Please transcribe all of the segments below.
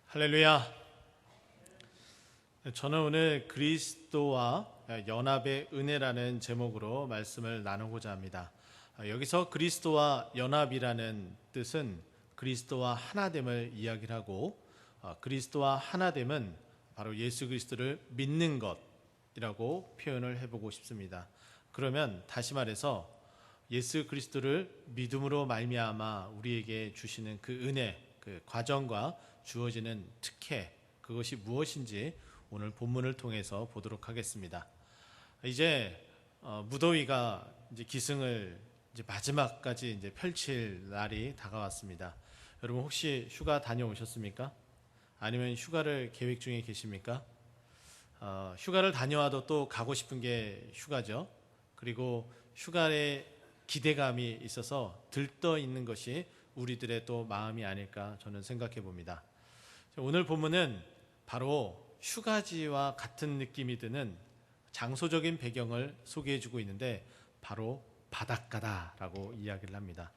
할렐루야. 저는 오늘 그리스도와 연합의 은혜라는 제목으로 말씀을 나누고자 합니다. 여기서 그리스도와 연합이라는 뜻은 그리스도와 하나됨을 이야기를 하고, 그리스도와 하나됨은 바로 예수 그리스도를 믿는 것이라고 표현을 해보고 싶습니다. 그러면 다시 말해서 예수 그리스도를 믿음으로 말미암아 우리에게 주시는 그 은혜, 그 과정과 주어지는 특혜, 그것이 무엇인지 오늘 본문을 통해서 보도록 하겠습니다. 이제 무더위가 이제 기승을 이제 마지막까지 이제 펼칠 날이 다가왔습니다. 여러분 혹시 휴가 다녀오셨습니까? 아니면 휴가를 계획 중에 계십니까? 휴가를 다녀와도 또 가고 싶은 게 휴가죠. 그리고 휴가에 기대감이 있어서 들떠 있는 것이 우리들의 또 마음이 아닐까 저는 생각해 봅니다. 오늘 본문은 바로 휴가지와 같은 느낌이 드는 장소적인 배경을 소개해 주고 있는데 바로 바닷가다라고 이야기를 합니다.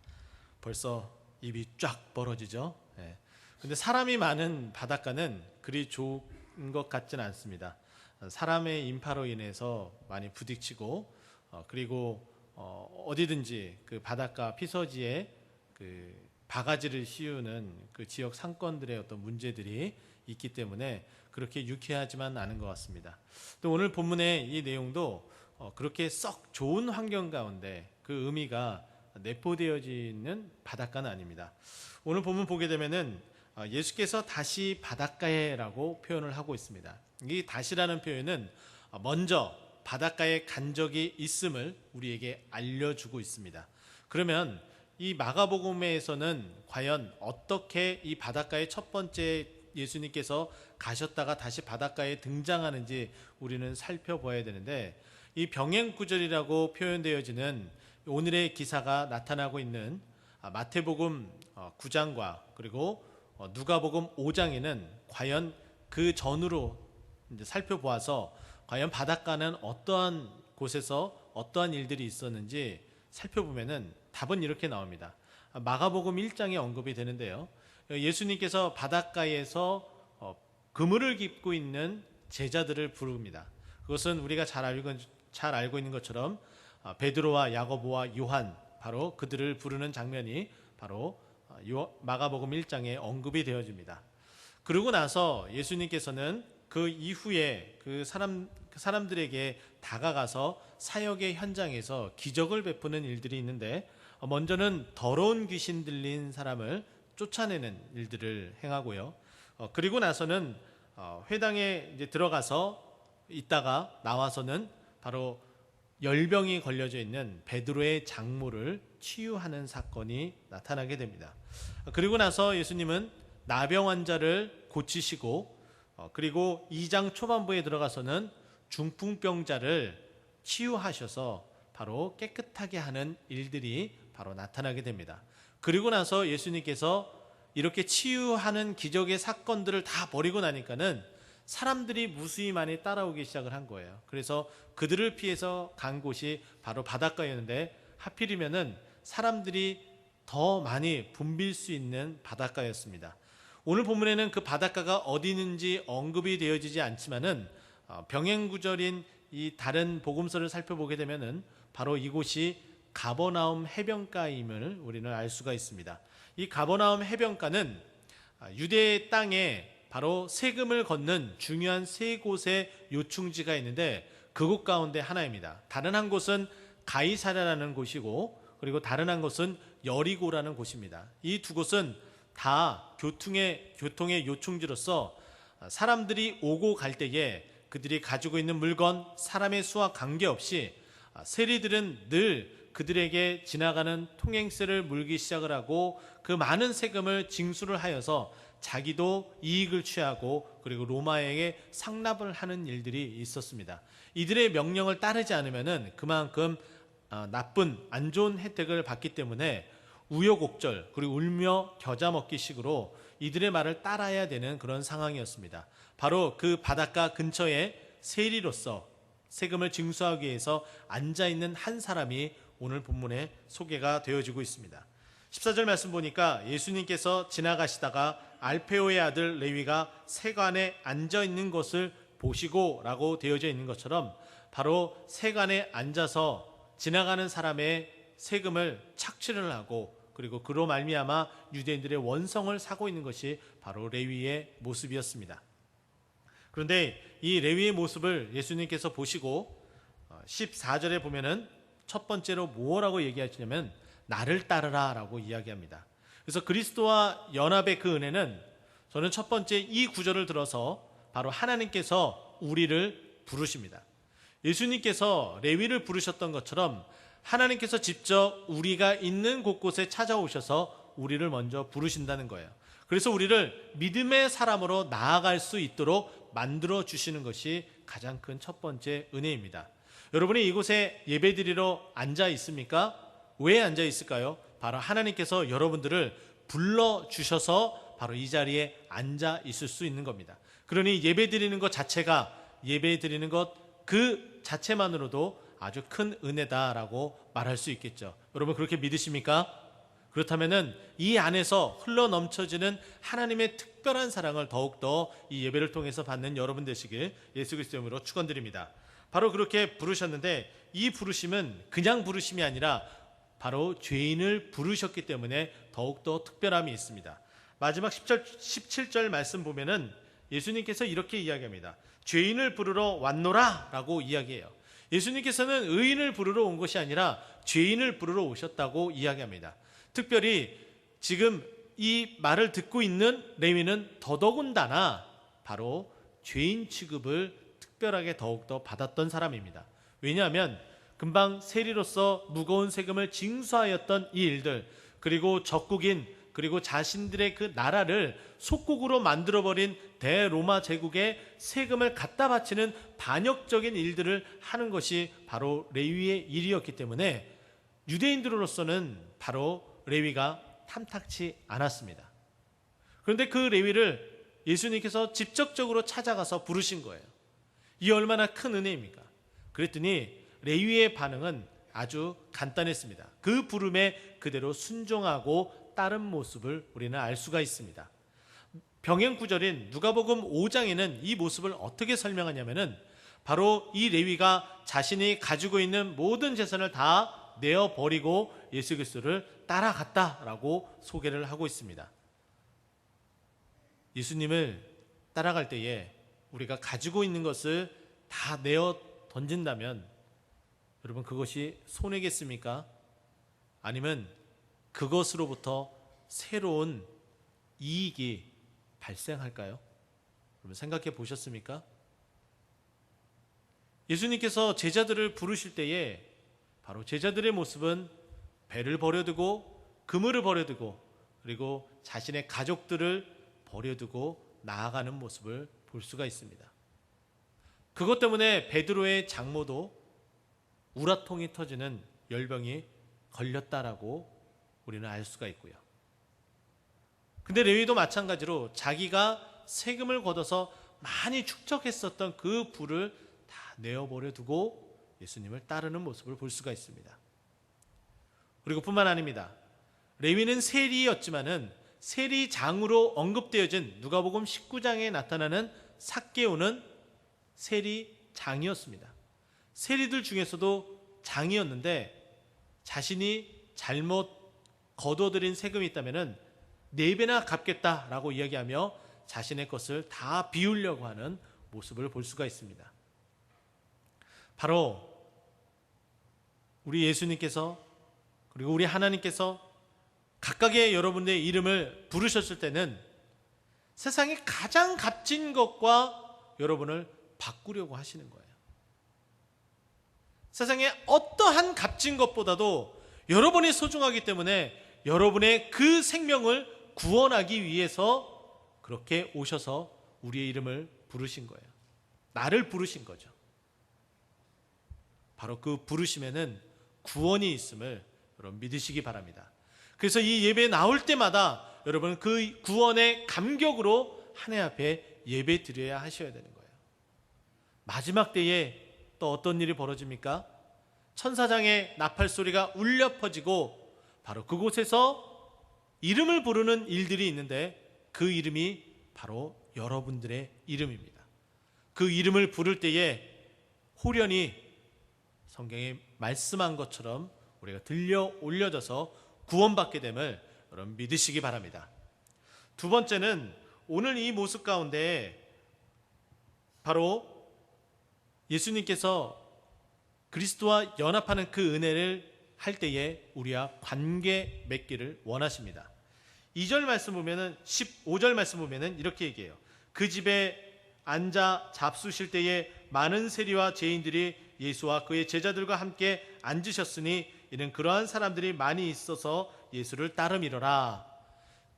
벌써 입이 쫙 벌어지죠. 근데 사람이 많은 바닷가는 그리 좋은 것 같지는 않습니다. 사람의 인파로 인해서 많이 부딪히고 그리고 어디든지 그 바닷가 피서지에 그 바가지를 씌우는 그 지역 상권들의 어떤 문제들이 있기 때문에 그렇게 유쾌하지만 않은 것 같습니다. 또 오늘 본문의 이 내용도 그렇게 썩 좋은 환경 가운데 그 의미가 내포되어지는 바닷가는 아닙니다. 오늘 본문 보게 되면은 예수께서 다시 바닷가에라고 표현을 하고 있습니다. 이 다시라는 표현은 먼저 바닷가에 간 적이 있음을 우리에게 알려주고 있습니다. 그러면 이 마가복음에서는 과연 어떻게 이 바닷가에 첫 번째 예수님께서 가셨다가 다시 바닷가에 등장하는지 우리는 살펴봐야 되는데, 이 병행구절이라고 표현되어지는 오늘의 기사가 나타나고 있는 마태복음 9장과 그리고 누가복음 5장에는 과연 그 전으로 이제 살펴보아서 과연 바닷가는 어떠한 곳에서 어떠한 일들이 있었는지 살펴보면은 답은 이렇게 나옵니다. 마가복음 1장에 언급이 되는데요. 예수님께서 바닷가에서 그물을 깁고 있는 제자들을 부릅니다. 그것은 우리가 잘 알고 있는 것처럼 베드로와 야고보와 요한, 바로 그들을 부르는 장면이 바로 마가복음 1장에 언급이 되어집니다. 그러고 나서 예수님께서는 그 이후에 그 사람들에게 다가가서 사역의 현장에서 기적을 베푸는 일들이 있는데, 먼저는 더러운 귀신 들린 사람을 쫓아내는 일들을 행하고요. 그리고 나서는 회당에 이제 들어가서 있다가 나와서는 바로 열병이 걸려져 있는 베드로의 장모를 치유하는 사건이 나타나게 됩니다. 그리고 나서 예수님은 나병 환자를 고치시고, 그리고 2장 초반부에 들어가서는 중풍병자를 치유하셔서 바로 깨끗하게 하는 일들이 바로 나타나게 됩니다. 그리고 나서 예수님께서 이렇게 치유하는 기적의 사건들을 다 버리고 나니까는 사람들이 무수히 많이 따라오기 시작을 한 거예요. 그래서 그들을 피해서 간 곳이 바로 바닷가였는데, 하필이면은 사람들이 더 많이 붐빌 수 있는 바닷가였습니다. 오늘 본문에는 그 바닷가가 어디 있는지 언급이 되어지지 않지만은 병행구절인 이 다른 복음서를 살펴보게 되면은 바로 이곳이 가버나움 해변가임을 우리는 알 수가 있습니다. 이 가버나움 해변가는 유대의 땅에 바로 세금을 걷는 중요한 세 곳의 요충지가 있는데 그곳 가운데 하나입니다. 다른 한 곳은 가이사랴라는 곳이고, 그리고 다른 한 곳은 여리고라는 곳입니다. 이 두 곳은 다 교통의 요충지로서 사람들이 오고 갈 때에 그들이 가지고 있는 물건, 사람의 수와 관계없이 세리들은 늘 그들에게 지나가는 통행세를 물기 시작을 하고 그 많은 세금을 징수를 하여서 자기도 이익을 취하고 그리고 로마에게 상납을 하는 일들이 있었습니다. 이들의 명령을 따르지 않으면은 그만큼 나쁜 안 좋은 혜택을 받기 때문에 우여곡절 그리고 울며 겨자 먹기 식으로 이들의 말을 따라야 되는 그런 상황이었습니다. 바로 그 바닷가 근처에 세리로서 세금을 징수하기 위해서 앉아있는 한 사람이 오늘 본문에 소개가 되어지고 있습니다. 14절 말씀 보니까 예수님께서 지나가시다가 알페오의 아들 레위가 세관에 앉아 있는 것을 보시고 라고 되어져 있는 것처럼 바로 세관에 앉아서 지나가는 사람의 세금을 착취를 하고 그리고 그로 말미암아 유대인들의 원성을 사고 있는 것이 바로 레위의 모습이었습니다. 그런데 이 레위의 모습을 예수님께서 보시고 14절에 보면은 첫 번째로 뭐라고 얘기하시냐면 나를 따르라 라고 이야기합니다. 그래서 그리스도와 연합의 그 은혜는 저는 첫 번째 이 구절을 들어서 바로 하나님께서 우리를 부르십니다. 예수님께서 레위를 부르셨던 것처럼 하나님께서 직접 우리가 있는 곳곳에 찾아오셔서 우리를 먼저 부르신다는 거예요. 그래서 우리를 믿음의 사람으로 나아갈 수 있도록 만들어 주시는 것이 가장 큰 첫 번째 은혜입니다. 여러분이 이곳에 예배드리러 앉아 있습니까? 왜 앉아 있을까요? 바로 하나님께서 여러분들을 불러주셔서 바로 이 자리에 앉아 있을 수 있는 겁니다. 그러니 예배드리는 것 자체가 예배드리는 것 그 자체만으로도 아주 큰 은혜다라고 말할 수 있겠죠. 여러분 그렇게 믿으십니까? 그렇다면은 이 안에서 흘러 넘쳐지는 하나님의 특별한 사랑을 더욱더 이 예배를 통해서 받는 여러분 되시길 예수 그리스도의 이름으로 축원드립니다. 바로 그렇게 부르셨는데 이 부르심은 그냥 부르심이 아니라 바로 죄인을 부르셨기 때문에 더욱더 특별함이 있습니다. 마지막 17절 말씀 보면은 예수님께서 이렇게 이야기합니다. 죄인을 부르러 왔노라 라고 이야기해요. 예수님께서는 의인을 부르러 온 것이 아니라 죄인을 부르러 오셨다고 이야기합니다. 특별히 지금 이 말을 듣고 있는 레위는 더더군다나 바로 죄인 취급을 특별하게 더욱더 받았던 사람입니다. 왜냐하면 금방 세리로서 무거운 세금을 징수하였던 이 일들, 그리고 적국인, 그리고 자신들의 그 나라를 속국으로 만들어버린 대로마 제국에 세금을 갖다 바치는 반역적인 일들을 하는 것이 바로 레위의 일이었기 때문에 유대인들로서는 바로 레위가 탐탁치 않았습니다. 그런데 그 레위를 예수님께서 직접적으로 찾아가서 부르신 거예요. 이 얼마나 큰 은혜입니까? 그랬더니 레위의 반응은 아주 간단했습니다. 그 부름에 그대로 순종하고 따른 모습을 우리는 알 수가 있습니다. 병행 구절인 누가복음 5장에는 이 모습을 어떻게 설명하냐면은 바로 이 레위가 자신이 가지고 있는 모든 재산을 다 내어버리고 예수 그리스도를 따라갔다라고 소개를 하고 있습니다. 예수님을 따라갈 때에 우리가 가지고 있는 것을 다 내어 던진다면 여러분 그것이 손해겠습니까? 아니면 그것으로부터 새로운 이익이 발생할까요? 여러분 생각해 보셨습니까? 예수님께서 제자들을 부르실 때에 바로 제자들의 모습은 배를 버려두고 그물을 버려두고 그리고 자신의 가족들을 버려두고 나아가는 모습을 볼 수가 있습니다. 그것 때문에 베드로의 장모도 우라통이 터지는 열병이 걸렸다라고 우리는 알 수가 있고요. 근데 레위도 마찬가지로 자기가 세금을 걷어서 많이 축적했었던 그 부를 다 내어버려 두고 예수님을 따르는 모습을 볼 수가 있습니다. 그리고 뿐만 아닙니다. 레위는 세리였지만은 세리장으로 언급되어진 누가복음 19장에 나타나는 삭개오는 세리장이었습니다. 세리들 중에서도 장이었는데 자신이 잘못 거둬들인 세금이 있다면은 4배나 갚겠다라고 이야기하며 자신의 것을 다 비우려고 하는 모습을 볼 수가 있습니다. 바로 우리 예수님께서 그리고 우리 하나님께서 각각의 여러분의 이름을 부르셨을 때는 세상에 가장 값진 것과 여러분을 바꾸려고 하시는 거예요. 세상에 어떠한 값진 것보다도 여러분이 소중하기 때문에 여러분의 그 생명을 구원하기 위해서 그렇게 오셔서 우리의 이름을 부르신 거예요. 나를 부르신 거죠. 바로 그 부르심에는 구원이 있음을 여러분 믿으시기 바랍니다. 그래서 이 예배에 나올 때마다 여러분 그 구원의 감격으로 하나님 앞에 예배 드려야 하셔야 되는 거예요. 마지막 때에 또 어떤 일이 벌어집니까? 천사장의 나팔 소리가 울려 퍼지고 바로 그곳에서 이름을 부르는 일들이 있는데 그 이름이 바로 여러분들의 이름입니다. 그 이름을 부를 때에 호련히 성경에 말씀한 것처럼 우리가 들려 올려져서 구원받게 됨을 여러분 믿으시기 바랍니다. 두 번째는 오늘 이 모습 가운데 바로 예수님께서 그리스도와 연합하는 그 은혜를 할 때에 우리와 관계 맺기를 원하십니다. 2절 말씀 보면은 15절 말씀 보면은 이렇게 얘기해요. 그 집에 앉아 잡수실 때에 많은 세리와 죄인들이 예수와 그의 제자들과 함께 앉으셨으니 이는 그러한 사람들이 많이 있어서 예수를 따름이러라.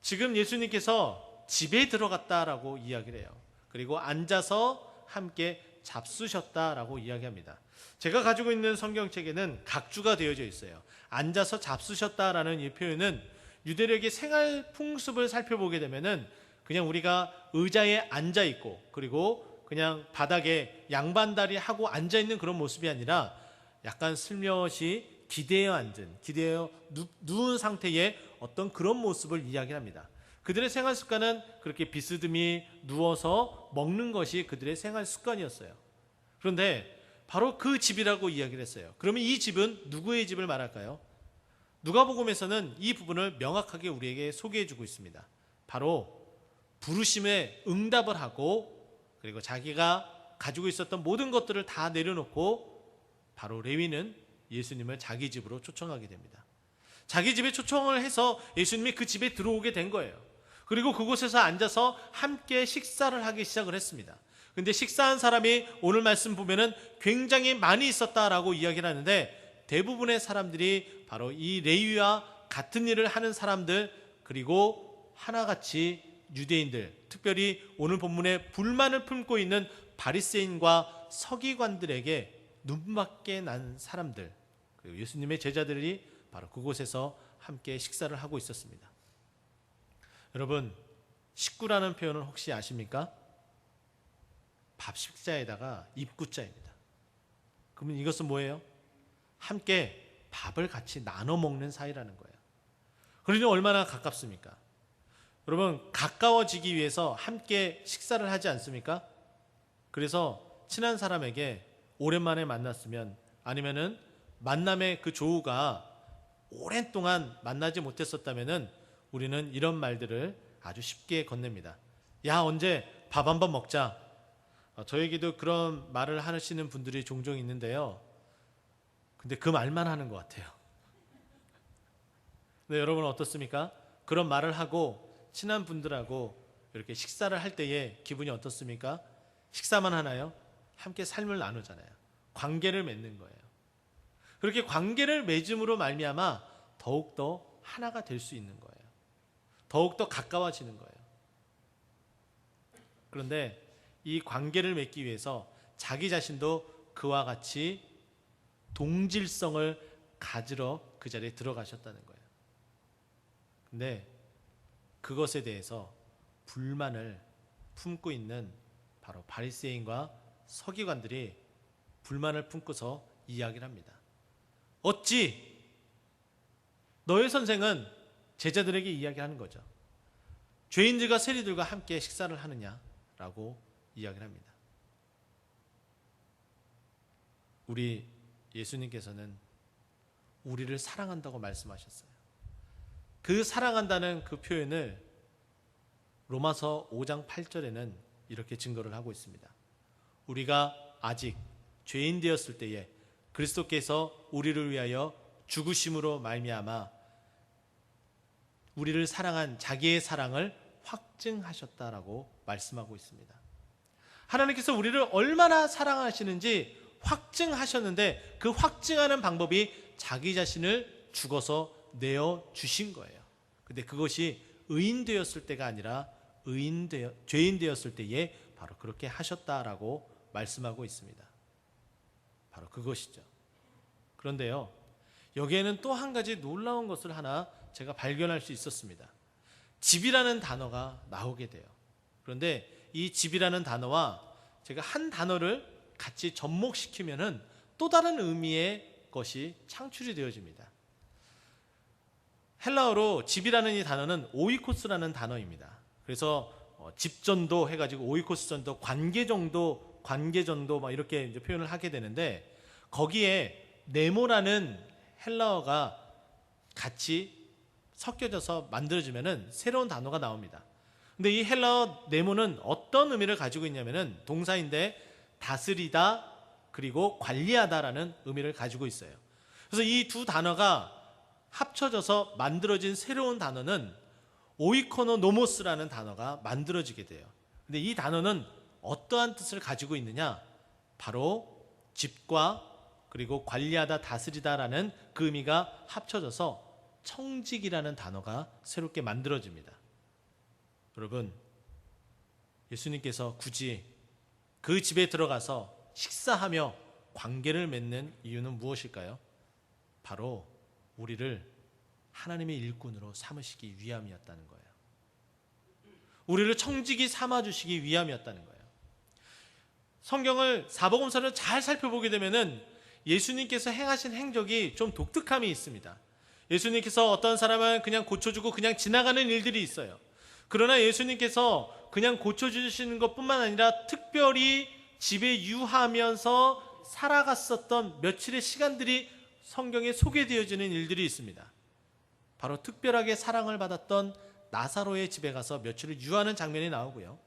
지금 예수님께서 집에 들어갔다라고 이야기를 해요. 그리고 앉아서 함께 잡수셨다라고 이야기합니다. 제가 가지고 있는 성경책에는 각주가 되어져 있어요. 앉아서 잡수셨다라는 이 표현은 유대력의 생활 풍습을 살펴보게 되면은 그냥 우리가 의자에 앉아 있고 그리고 그냥 바닥에 양반다리 하고 앉아 있는 그런 모습이 아니라 약간 슬며시 기대어 누운 상태의 어떤 그런 모습을 이야기합니다. 그들의 생활 습관은 그렇게 비스듬히 누워서 먹는 것이 그들의 생활 습관이었어요. 그런데 바로 그 집이라고 이야기를 했어요. 그러면 이 집은 누구의 집을 말할까요? 누가복음에서는 이 부분을 명확하게 우리에게 소개해주고 있습니다. 바로 부르심에 응답을 하고 그리고 자기가 가지고 있었던 모든 것들을 다 내려놓고 바로 레위는 예수님을 자기 집으로 초청하게 됩니다. 자기 집에 초청을 해서 예수님이 그 집에 들어오게 된 거예요. 그리고 그곳에서 앉아서 함께 식사를 하기 시작을 했습니다. 근데 식사한 사람이 오늘 말씀 보면은 굉장히 많이 있었다라고 이야기를 하는데 대부분의 사람들이 바로 이 레위와 같은 일을 하는 사람들 그리고 하나같이 유대인들, 특별히 오늘 본문에 불만을 품고 있는 바리새인과 서기관들에게 눈밖에 난 사람들 그리고 예수님의 제자들이 바로 그곳에서 함께 식사를 하고 있었습니다. 여러분, 식구라는 표현을 혹시 아십니까? 밥 식자에다가 입구자입니다. 그러면 이것은 뭐예요? 함께 밥을 같이 나눠 먹는 사이라는 거예요. 그러니 얼마나 가깝습니까? 여러분, 가까워지기 위해서 함께 식사를 하지 않습니까? 그래서 친한 사람에게 오랜만에 만났으면 아니면은 만남의 그 조우가 오랜 동안 만나지 못했었다면은 우리는 이런 말들을 아주 쉽게 건넵니다. 야, 언제 밥 한번 먹자. 저에게도 그런 말을 하시는 분들이 종종 있는데요. 근데 그 말만 하는 것 같아요. 네, 여러분 어떻습니까? 그런 말을 하고 친한 분들하고 이렇게 식사를 할 때에 기분이 어떻습니까? 식사만 하나요? 함께 삶을 나누잖아요. 관계를 맺는 거예요. 그렇게 관계를 맺음으로 말미암아 더욱더 하나가 될 수 있는 거예요. 더욱더 가까워지는 거예요. 그런데 이 관계를 맺기 위해서 자기 자신도 그와 같이 동질성을 가지러 그 자리에 들어가셨다는 거예요. 근데 그것에 대해서 불만을 품고 있는 바로 바리새인과 서기관들이 불만을 품고서 이야기를 합니다. 어찌 너의 선생은 제자들에게 이야기하는 거죠. 죄인들과 세리들과 함께 식사를 하느냐라고 이야기를 합니다. 우리 예수님께서는 우리를 사랑한다고 말씀하셨어요. 그 사랑한다는 그 표현을 로마서 5장 8절에는 이렇게 증거를 하고 있습니다. 우리가 아직 죄인 되었을 때에 그리스도께서 우리를 위하여 죽으심으로 말미암아 우리를 사랑한 자기의 사랑을 확증하셨다라고 말씀하고 있습니다. 하나님께서 우리를 얼마나 사랑하시는지 확증하셨는데 그 확증하는 방법이 자기 자신을 죽어서 내어 주신 거예요. 근데 그것이 의인 되었을 때가 아니라 죄인 되었을 때에 바로 그렇게 하셨다라고 말씀하고 있습니다. 바로 그것이죠. 그런데요, 여기에는 또 한 가지 놀라운 것을 하나 제가 발견할 수 있었습니다. 집이라는 단어가 나오게 돼요. 그런데 이 집이라는 단어와 제가 한 단어를 같이 접목시키면은 또 다른 의미의 것이 창출이 되어집니다. 헬라어로 집이라는 이 단어는 오이코스라는 단어입니다. 그래서 집전도 해가지고 오이코스 전도, 관계전도 막 이렇게 이제 표현을 하게 되는데, 거기에 네모라는 헬라어가 같이 섞여져서 만들어지면은 새로운 단어가 나옵니다. 근데 이 헬라어 네모는 어떤 의미를 가지고 있냐면은 동사인데 다스리다 그리고 관리하다라는 의미를 가지고 있어요. 그래서 이 두 단어가 합쳐져서 만들어진 새로운 단어는 오이코노 노모스라는 단어가 만들어지게 돼요. 근데 이 단어는 어떠한 뜻을 가지고 있느냐? 바로 집과 그리고 관리하다, 다스리다라는 그 의미가 합쳐져서 청직이라는 단어가 새롭게 만들어집니다. 여러분, 예수님께서 굳이 그 집에 들어가서 식사하며 관계를 맺는 이유는 무엇일까요? 바로 우리를 하나님의 일꾼으로 삼으시기 위함이었다는 거예요. 우리를 청직이 삼아주시기 위함이었다는 거예요. 성경을, 사복음서를 잘 살펴보게 되면은 예수님께서 행하신 행적이 좀 독특함이 있습니다. 예수님께서 어떤 사람을 그냥 고쳐주고 그냥 지나가는 일들이 있어요. 그러나 예수님께서 그냥 고쳐주시는 것뿐만 아니라 특별히 집에 유하면서 살아갔었던 며칠의 시간들이 성경에 소개되어지는 일들이 있습니다. 바로 특별하게 사랑을 받았던 나사로의 집에 가서 며칠을 유하는 장면이 나오고요.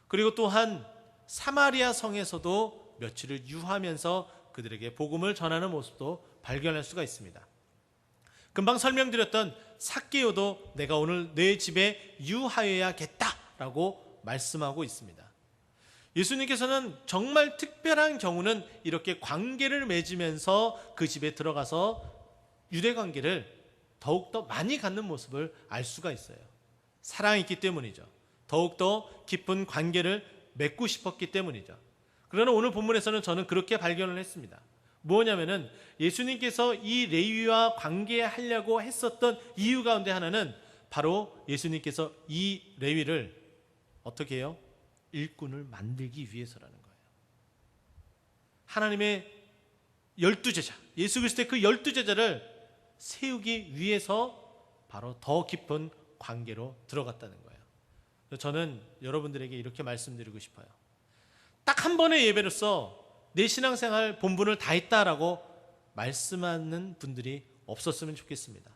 그리고 또한 사마리아 성에서도 며칠을 유하면서 그들에게 복음을 전하는 모습도 발견할 수가 있습니다. 금방 설명드렸던 삭개오도 내가 오늘 내 집에 유하여야겠다라고 말씀하고 있습니다. 예수님께서는 정말 특별한 경우는 이렇게 관계를 맺으면서 그 집에 들어가서 유대 관계를 더욱더 많이 갖는 모습을 알 수가 있어요. 사랑이 있기 때문이죠. 더욱더 깊은 관계를 맺고 싶었기 때문이죠. 그러나 오늘 본문에서는 저는 그렇게 발견을 했습니다. 뭐냐면은 예수님께서 이 레위와 관계하려고 했었던 이유 가운데 하나는 바로 예수님께서 이 레위를 어떻게 해요? 일꾼을 만들기 위해서라는 거예요. 하나님의 12제자, 예수 그리스도의 그 12제자를 세우기 위해서 바로 더 깊은 관계로 들어갔다는 거예요. 저는 여러분들에게 이렇게 말씀드리고 싶어요. 딱 한 번의 예배로서 내 신앙생활 본분을 다 했다라고 말씀하는 분들이 없었으면 좋겠습니다.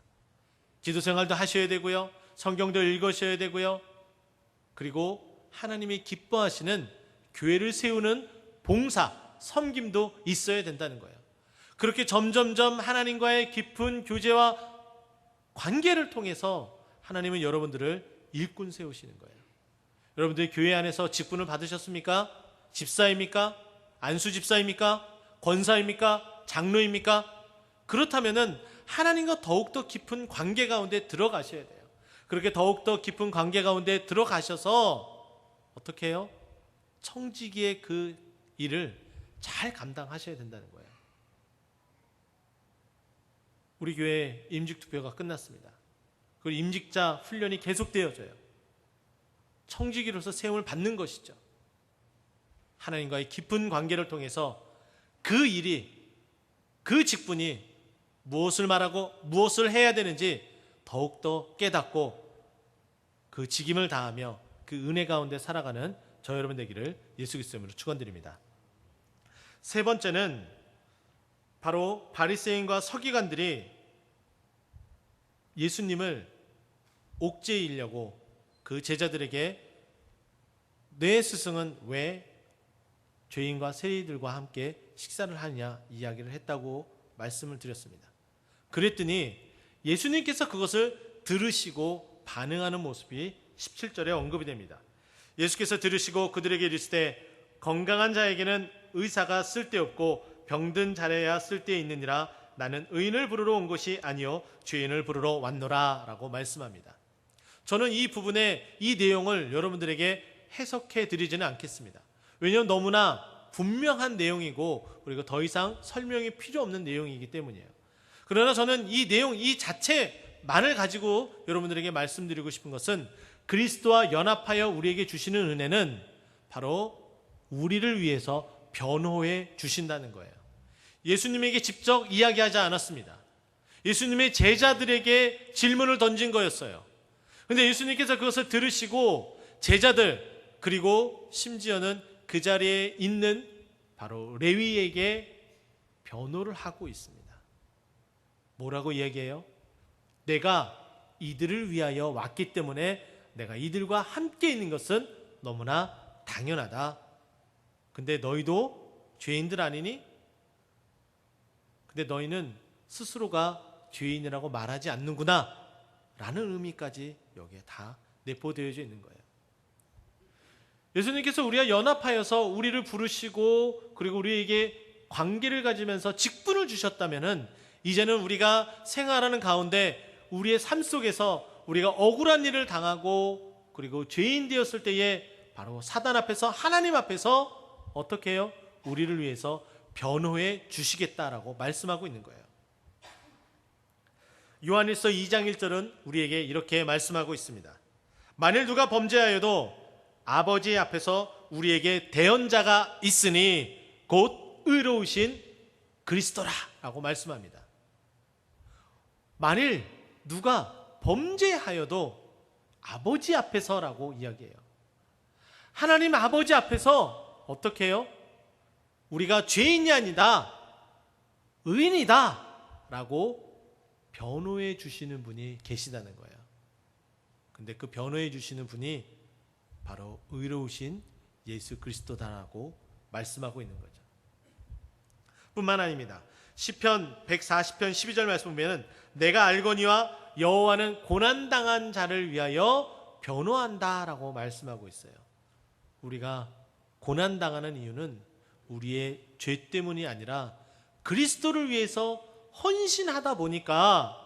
기도생활도 하셔야 되고요, 성경도 읽으셔야 되고요, 그리고 하나님이 기뻐하시는 교회를 세우는 봉사, 섬김도 있어야 된다는 거예요. 그렇게 점점점 하나님과의 깊은 교제와 관계를 통해서 하나님은 여러분들을 일꾼 세우시는 거예요. 여러분들이 교회 안에서 직분을 받으셨습니까? 집사입니까? 안수 집사입니까? 권사입니까? 장로입니까? 그렇다면은 하나님과 더욱더 깊은 관계 가운데 들어가셔야 돼요. 그렇게 더욱더 깊은 관계 가운데 들어가셔서 어떻게 해요? 청지기의 그 일을 잘 감당하셔야 된다는 거예요. 우리 교회 임직투표가 끝났습니다. 그리고 임직자 훈련이 계속되어져요. 청지기로서 세움을 받는 것이죠. 하나님과의 깊은 관계를 통해서 그 일이, 그 직분이 무엇을 말하고 무엇을 해야 되는지 더욱더 깨닫고 그 직임을 다하며 그 은혜 가운데 살아가는 저 여러분 되기를 예수 그리스도 이름으로 축원드립니다. 세 번째는 바로 바리새인과 서기관들이 예수님을 옥죄이려고 그 제자들에게 내 스승은 왜 죄인과 세리들과 함께 식사를 하느냐 이야기를 했다고 말씀을 드렸습니다. 그랬더니 예수님께서 그것을 들으시고 반응하는 모습이 17절에 언급이 됩니다. 예수께서 들으시고 그들에게 이르시되 건강한 자에게는 의사가 쓸데없고 병든 자에야 쓸데 있느니라. 나는 의인을 부르러 온 것이 아니요 죄인을 부르러 왔노라 라고 말씀합니다. 저는 이 부분의 이 내용을 여러분들에게 해석해 드리지는 않겠습니다. 왜냐하면 너무나 분명한 내용이고 그리고 더 이상 설명이 필요 없는 내용이기 때문이에요. 그러나 저는 이 내용 이 자체만을 가지고 여러분들에게 말씀드리고 싶은 것은 그리스도와 연합하여 우리에게 주시는 은혜는 바로 우리를 위해서 변호해 주신다는 거예요. 예수님에게 직접 이야기하지 않았습니다. 예수님의 제자들에게 질문을 던진 거였어요. 근데 예수님께서 그것을 들으시고 제자들, 그리고 심지어는 그 자리에 있는 바로 레위에게 변호를 하고 있습니다. 뭐라고 이야기해요? 내가 이들을 위하여 왔기 때문에 내가 이들과 함께 있는 것은 너무나 당연하다. 근데 너희도 죄인들 아니니? 근데 너희는 스스로가 죄인이라고 말하지 않는구나 라는 의미까지 여기에 다 내포되어져 있는 거예요. 예수님께서 우리와 연합하여서 우리를 부르시고 그리고 우리에게 관계를 가지면서 직분을 주셨다면 이제는 우리가 생활하는 가운데 우리의 삶 속에서 우리가 억울한 일을 당하고 그리고 죄인 되었을 때에 바로 사단 앞에서 하나님 앞에서 어떻게 해요? 우리를 위해서 변호해 주시겠다라고 말씀하고 있는 거예요. 요한일서 2장 1절은 우리에게 이렇게 말씀하고 있습니다. 만일 누가 범죄하여도 아버지 앞에서 우리에게 대언자가 있으니 곧 의로우신 그리스도라 라고 말씀합니다. 만일 누가 범죄하여도 아버지 앞에서라고 이야기해요. 하나님 아버지 앞에서 어떻게 해요? 우리가 죄인이 아니다, 의인이다 라고 변호해 주시는 분이 계시다는 거예요. 근데 그 변호해 주시는 분이 바로 의로우신 예수 그리스도다라고 말씀하고 있는 거죠. 뿐만 아닙니다. 시편 140편 12절 말씀 보면 내가 알거니와 여호와는 고난당한 자를 위하여 변호한다라고 말씀하고 있어요. 우리가 고난당하는 이유는 우리의 죄 때문이 아니라 그리스도를 위해서 헌신하다 보니까,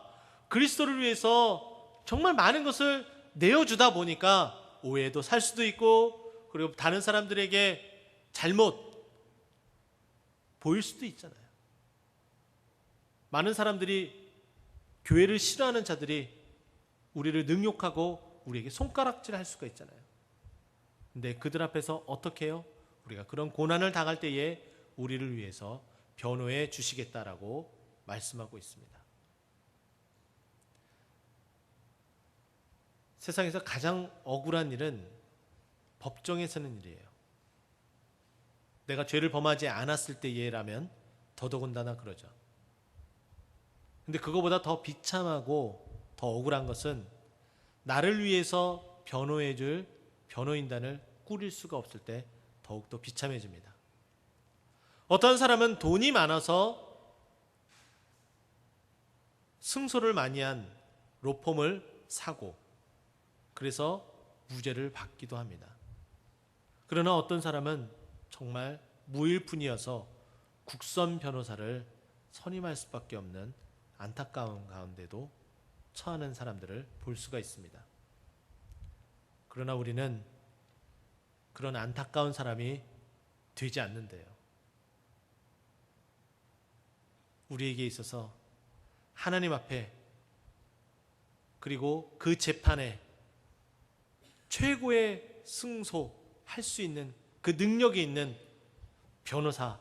그리스도를 위해서 정말 많은 것을 내어주다 보니까 오해도 살 수도 있고 그리고 다른 사람들에게 잘못 보일 수도 있잖아요. 많은 사람들이, 교회를 싫어하는 자들이 우리를 능욕하고 우리에게 손가락질 할 수가 있잖아요. 근데 그들 앞에서 어떻게 해요? 우리가 그런 고난을 당할 때에 우리를 위해서 변호해 주시겠다라고 말씀하고 있습니다. 세상에서 가장 억울한 일은 법정에 서는 일이에요. 내가 죄를 범하지 않았을 때라면 더더군다나 그러죠. 근데 그거보다 더 비참하고 더 억울한 것은 나를 위해서 변호해 줄 변호인단을 꾸릴 수가 없을 때 더욱더 비참해집니다. 어떤 사람은 돈이 많아서 승소를 많이 한 로펌을 사고 그래서 무죄를 받기도 합니다. 그러나 어떤 사람은 정말 무일푼이어서 국선 변호사를 선임할 수밖에 없는 안타까운 가운데도 처하는 사람들을 볼 수가 있습니다. 그러나 우리는 그런 안타까운 사람이 되지 않는데요. 우리에게 있어서 하나님 앞에 그리고 그 재판에 최고의 승소할 수 있는 그 능력이 있는 변호사,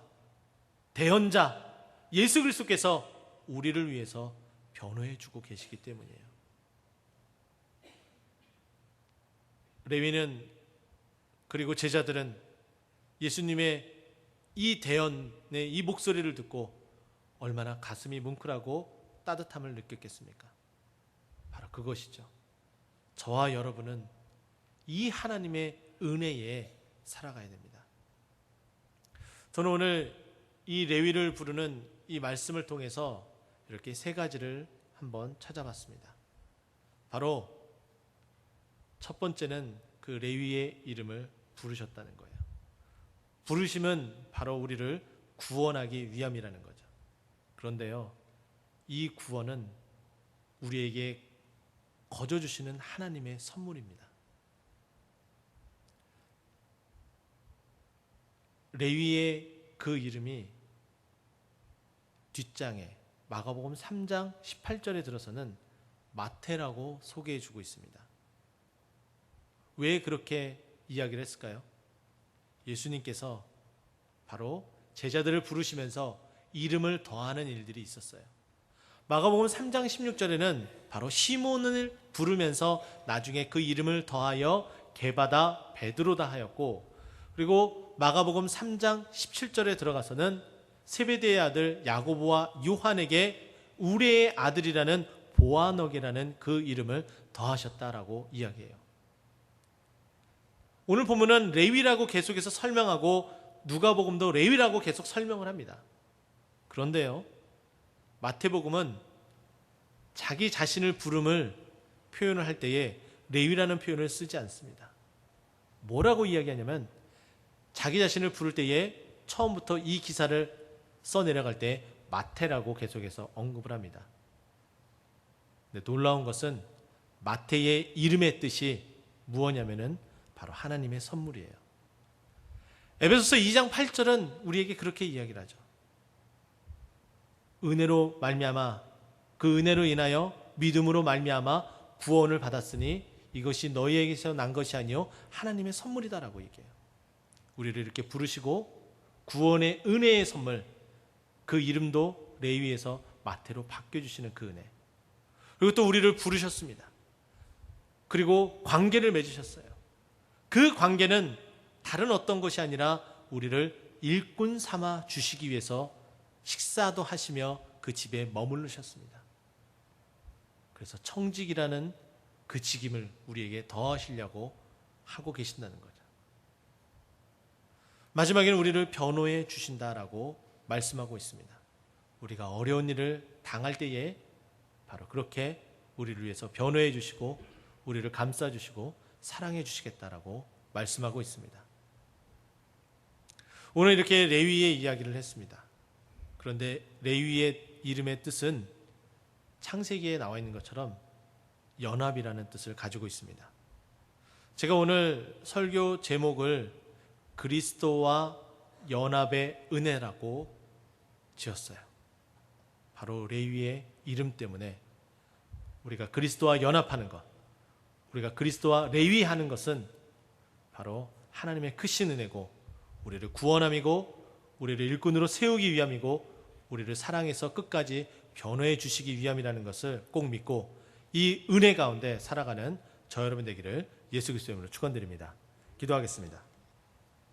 대언자 예수 그리스도께서 우리를 위해서 변호해 주고 계시기 때문이에요. 레위는 그리고 제자들은 예수님의 이 대언의 이 목소리를 듣고 얼마나 가슴이 뭉클하고 따뜻함을 느꼈겠습니까? 바로 그것이죠. 저와 여러분은 이 하나님의 은혜에 살아가야 됩니다. 저는 오늘 이 레위를 부르는 이 말씀을 통해서 이렇게 세 가지를 한번 찾아봤습니다. 바로 첫 번째는 그 레위의 이름을 부르셨다는 거예요. 부르심은 바로 우리를 구원하기 위함이라는 거죠. 그런데요, 이 구원은 우리에게 거저 주시는 하나님의 선물입니다. 레위의 그 이름이 뒷장에 마가복음 3장 18절에 들어서는 마태라고 소개해 주고 있습니다. 왜 그렇게 이야기를 했을까요? 예수님께서 바로 제자들을 부르시면서 이름을 더하는 일들이 있었어요. 마가복음 3장 16절에는 바로 시몬을 부르면서 나중에 그 이름을 더하여 게바다 베드로다 하였고, 그리고 마가복음 3장 17절에 들어가서는 세베대의 아들 야고보와 요한에게 우레의 아들이라는 보아너게라는 그 이름을 더하셨다라고 이야기해요. 오늘 본문은 레위라고 계속해서 설명하고 누가복음도 레위라고 계속 설명을 합니다. 그런데요, 마태복음은 자기 자신을 부름을 표현을 할 때에 레위라는 표현을 쓰지 않습니다. 뭐라고 이야기하냐면 자기 자신을 부를 때에 처음부터 이 기사를 써내려갈 때 마태라고 계속해서 언급을 합니다. 근데 놀라운 것은 마태의 이름의 뜻이 무엇이냐면은 바로 하나님의 선물이에요. 에베소서 2장 8절은 우리에게 그렇게 이야기를 하죠. 은혜로 말미암아 그 은혜로 인하여 믿음으로 말미암아 구원을 받았으니 이것이 너희에게서 난 것이 아니요 하나님의 선물이다라고 얘기해요. 우리를 이렇게 부르시고 구원의 은혜의 선물, 그 이름도 레위에서 마태로 바뀌어주시는 그 은혜, 그리고 또 우리를 부르셨습니다. 그리고 관계를 맺으셨어요. 그 관계는 다른 어떤 것이 아니라 우리를 일꾼 삼아 주시기 위해서 식사도 하시며 그 집에 머무르셨습니다. 그래서 청직이라는 그 직임을 우리에게 더하시려고 하고 계신다는 거죠. 마지막에는 우리를 변호해 주신다라고 말씀하고 있습니다. 우리가 어려운 일을 당할 때에 바로 그렇게 우리를 위해서 변호해 주시고 우리를 감싸 주시고 사랑해 주시겠다라고 말씀하고 있습니다. 오늘 이렇게 레위의 이야기를 했습니다. 그런데 레위의 이름의 뜻은 창세기에 나와 있는 것처럼 연합이라는 뜻을 가지고 있습니다. 제가 오늘 설교 제목을 그리스도와 연합의 은혜라고 지었어요. 바로 레위의 이름 때문에 우리가 그리스도와 연합하는 것, 우리가 그리스도와 레위하는 것은 바로 하나님의 크신 은혜고 우리를 구원함이고 우리를 일꾼으로 세우기 위함이고 우리를 사랑해서 끝까지 변호해 주시기 위함이라는 것을 꼭 믿고 이 은혜 가운데 살아가는 저 여러분 되기를 예수 그리스도의 이름으로 축원드립니다. 기도하겠습니다.